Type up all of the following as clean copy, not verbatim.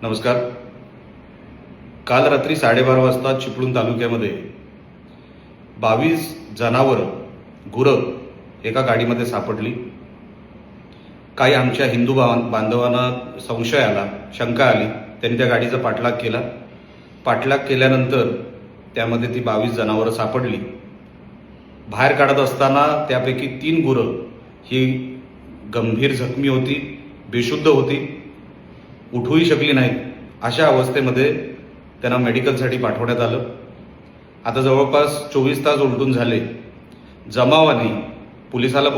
नमस्कार. काल रात्री 12:30 वाजता चिपळूण तालुक्यामध्ये 22 जनावरं गुरं एका गाडीमध्ये सापडली. काही आमच्या हिंदू बांधवांना संशय आला, शंका आली. त्यांनी त्या गाडीचा पाठलाग केला. पाठलाग केल्यानंतर त्यामध्ये ती 22 जनावरं सापडली. बाहेर काढत असताना त्यापैकी 3 गुरं ही गंभीर जखमी होती, बेशुद्ध होती, उठूही शकली नाही. अशा अवस्थेमध्ये त्यांना मेडिकलसाठी पाठवण्यात आलं. आता जवळपास 24 तास उलटून झाले. जमावाने पोलिसांना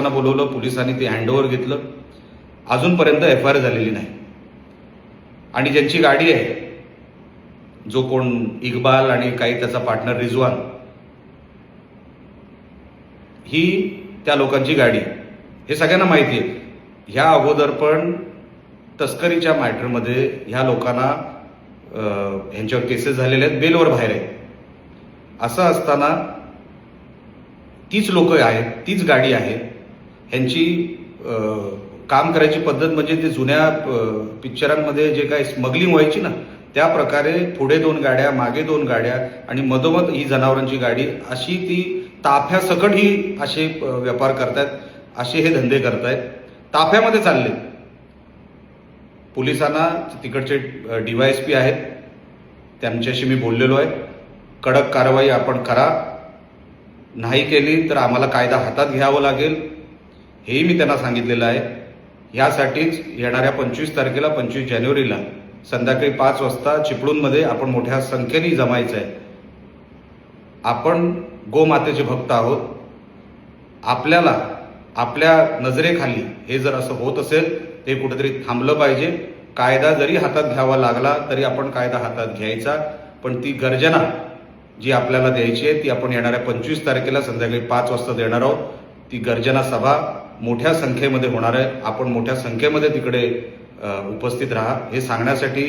बोलवलं. पोलिसांनी ते हँडओव्हर घेतलं. अजूनपर्यंत FIR झालेली नाही. आणि ज्यांची गाडी आहे, जो कोण इक्बाल आणि काही त्याचा पार्टनर रिजवान, ही त्या लोकांची गाडी हे सगळ्यांना माहिती आहे. ह्या अगोदर पण तस्करीच्या मॅटरमध्ये ह्या लोकांना ह्यांच्यावर केसेस झालेले आहेत, बेलवर बाहेर आहेत. असं असताना तीच लोक आहेत, तीच गाडी आहे. ह्यांची काम करायची पद्धत म्हणजे ते जुन्या पिक्चरांमध्ये जे काही स्मगलिंग व्हायची ना, त्या प्रकारे पुढे 2 गाड्या, मागे 2 गाड्या आणि मधोमध ही जनावरांची गाडी, अशी ती ताफ्यासकट ही असे व्यापार करतायत, असे हे धंदे करतायत. ताफ्यामध्ये चालले. पोलिसांना तिकडचे DYSP आहेत, त्यांच्याशी मी बोललेलो आहे. कडक कारवाई आपण करा, नाही केली तर आम्हाला कायदा हातात घ्यावं लागेल, हेही मी त्यांना सांगितलेलं आहे. यासाठीच येणाऱ्या 25 तारखेला 25 जानेवारीला संध्याकाळी 5 वाजता चिपळूणमध्ये आपण मोठ्या संख्येने जमायचं आहे. आपण गोमातेचे भक्त आहोत. आपल्याला आपल्या नजरेखाली हे जर असं होत असेल ते कुठेतरी थांबलं पाहिजे. कायदा जरी हातात घ्यावा लागला तरी आपण कायदा हातात घ्यायचा. पण ती गर्जना जी आपल्याला द्यायची आहे ती आपण येणाऱ्या 25 तारखेला संध्याकाळी 5 वाजता देणार आहोत. ती गर्जना सभा मोठ्या संख्येमध्ये होणार आहे. आपण मोठ्या संख्येमध्ये तिकडे उपस्थित राहा, हे सांगण्यासाठी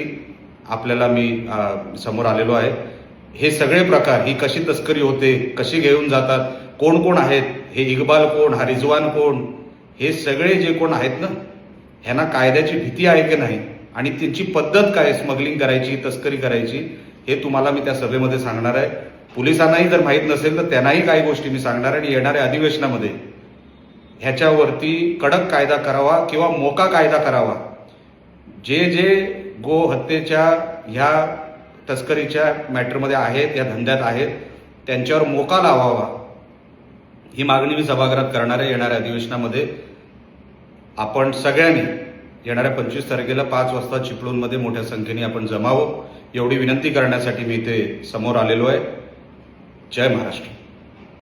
आपल्याला मी समोर आलेलो आहे. हे सगळे प्रकार, ही कशी तस्करी होते, कशी घेऊन जातात, कोण कोण आहेत, हे इक्बाल कोण, हा रिजवान कोण, हे सगळे जे कोण आहेत ना, ह्यांना कायद्याची भीती आहे की नाही आणि त्यांची पद्धत काय स्मगलिंग करायची, तस्करी करायची, हे तुम्हाला मी त्या सभेमध्ये सांगणार आहे. पोलिसांनाही जर माहीत नसेल तर त्यांनाही काही गोष्टी मी सांगणार आहे. आणि येणाऱ्या अधिवेशनामध्ये ह्याच्यावरती कडक कायदा करावा किंवा मोका कायदा करावा. जे जे गो हत्येच्या ह्या तस्करीच्या मॅटरमध्ये आहेत, या धंद्यात आहेत, त्यांच्यावर मोका लावावा, ही मागणी मी सभागृहात करणार आहे. येणाऱ्या अधिवेशनामध्ये आपण सगळ्यांनी येणाऱ्या 25 तारखेला 5 वाजता चिपळूणमध्ये मोठ्या संख्येने आपण जमावं, एवढी विनंती करण्यासाठी मी इथे समोर आलेलो आहे. जय महाराष्ट्र.